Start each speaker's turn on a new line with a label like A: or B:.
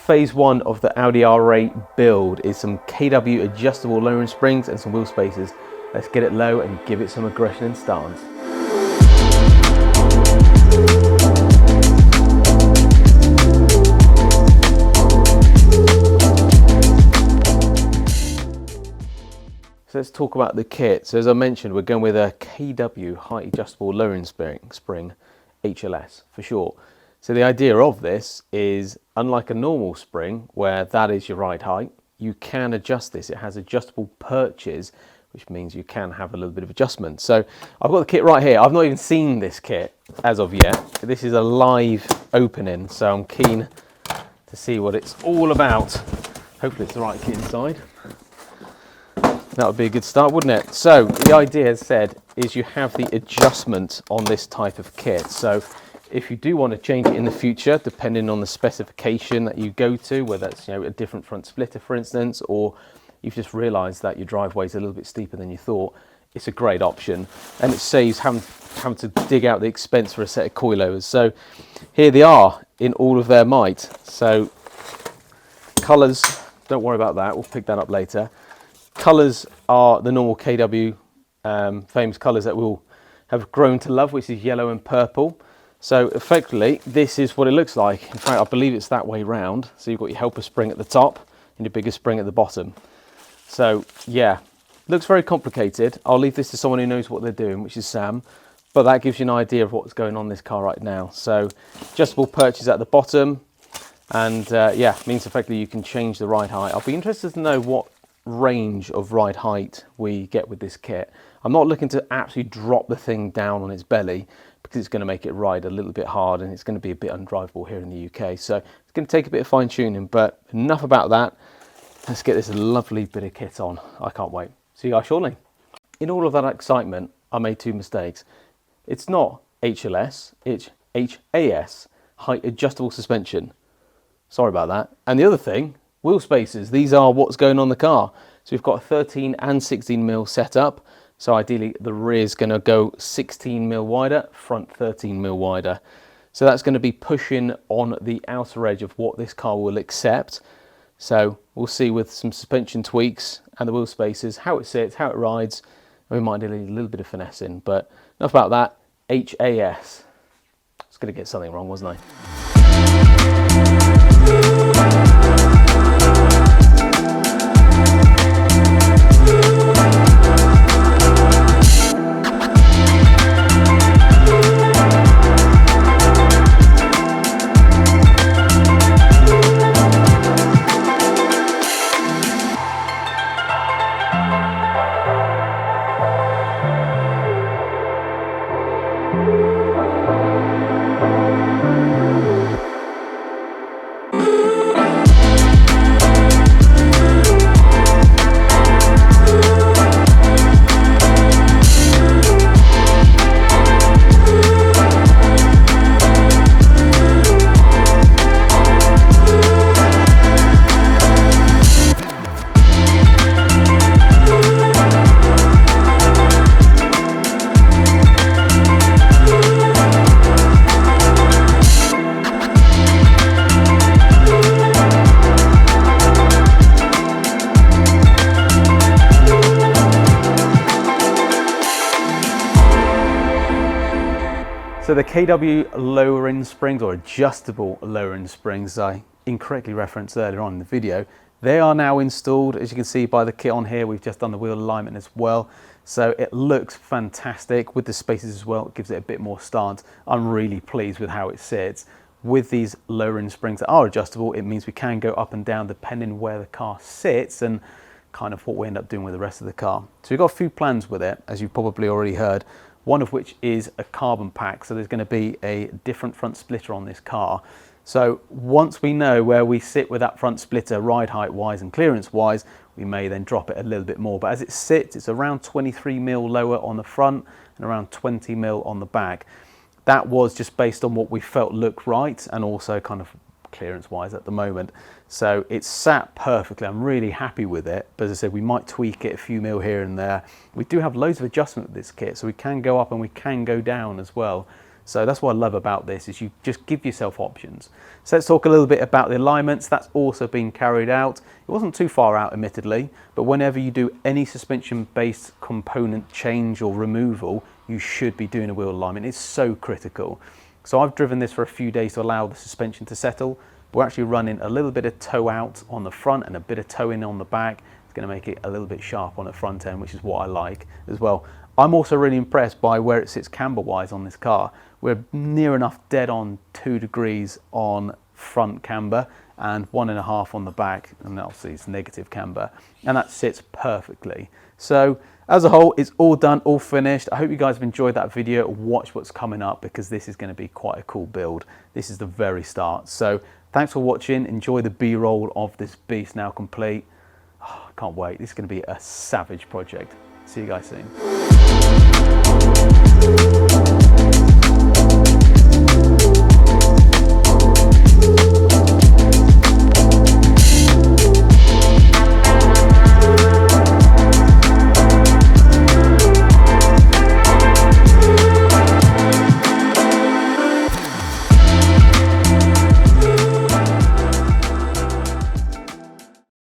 A: phase one of the Audi R8 build is some KW adjustable lowering springs and some wheel spacers. Let's get it low and give it some aggression and stance. So let's talk about the kit. So as I mentioned, we're going with a KW height adjustable lowering spring, HLS for short. So the idea of this is, unlike a normal spring where that is your ride height, you can adjust this. It has adjustable perches, which means you can have a little bit of adjustment. So I've got the kit right here. I've not even seen this kit as of yet. This is a live opening, so I'm keen to see what it's all about. Hopefully it's the right kit inside. That would be a good start, wouldn't it? So the idea, as said, is you have the adjustment on this type of kit. So if you do want to change it in the future, depending on the specification that you go to, whether it's a different front splitter, for instance, or you've just realised that your driveway is a little bit steeper than you thought, it's a great option, and it saves having to dig out the expense for a set of coilovers. So here they are in all of their might. So colours, don't worry about that. We'll pick that up later. Colours are the normal KW famous colours that we'll have grown to love, which is yellow and purple. So effectively, this is what it looks like. In fact, I believe it's that way round. So you've got your helper spring at the top and your bigger spring at the bottom. So yeah, looks very complicated. I'll leave this to someone who knows what they're doing, which is Sam. But that gives you an idea of what's going on in this car right now. So adjustable perches at the bottom. And yeah, means effectively you can change the ride height. I'll be interested to know what range of ride height we get with this kit. I'm not looking to actually drop the thing down on its belly, because it's going to make it ride a little bit hard and it's going to be a bit undrivable here in the UK. So it's going to take a bit of fine tuning, but enough about that. Let's get this lovely bit of kit on. I can't wait. See you guys shortly. In all of that excitement, I made two mistakes. It's not HLS, it's HAS, height adjustable suspension. Sorry about that. And the other thing, wheel spacers. These are what's going on the car. So we've got a 13 and 16 mil setup. So ideally the rear is going to go 16 mil wider, front 13 mil wider. So that's going to be pushing on the outer edge of what this car will accept. So we'll see with some suspension tweaks and the wheel spacers, how it sits, how it rides. And we might do a little bit of finessing, but enough about that. HAS. I was going to get something wrong, wasn't I? So the KW lowering springs, or adjustable lowering springs, I incorrectly referenced earlier on in the video, they are now installed. As you can see by the kit on here, we've just done the wheel alignment as well. So it looks fantastic with the spacers as well. It gives it a bit more stance. I'm really pleased with how it sits. With these lowering springs that are adjustable, it means we can go up and down depending where the car sits and kind of what we end up doing with the rest of the car. So we've got a few plans with it, as you've probably already heard. One of which is a carbon pack. So there's going to be a different front splitter on this car. So once we know where we sit with that front splitter, ride height wise and clearance wise, we may then drop it a little bit more. But as it sits, it's around 23 mil lower on the front and around 20 mil on the back. That was just based on what we felt looked right and also kind of clearance wise at the moment. So it's sat perfectly. I'm really happy with it, but as I said, we might tweak it a few mil here and there. We do have loads of adjustment with this kit, so we can go up and we can go down as well. So that's what I love about this, is you just give yourself options. So let's talk a little bit about the alignments. That's also been carried out. It wasn't too far out, admittedly, but whenever you do any suspension-based component change or removal, you should be doing a wheel alignment. It's so critical. So I've driven this for a few days to allow the suspension to settle. We're actually running a little bit of toe out on the front and a bit of toe in on the back. It's going to make it a little bit sharp on the front end, which is what I like as well. I'm also really impressed by where it sits camber-wise on this car. We're near enough dead on 2 degrees on front camber and 1.5 on the back, and obviously it's negative camber, and that sits perfectly. So as a whole, it's all done, all finished. I hope you guys have enjoyed that video. Watch what's coming up, because this is going to be quite a cool build. This is the very start. So thanks for watching. Enjoy the B-roll of this beast now complete. Oh, I can't wait. This is going to be a savage project. See you guys soon.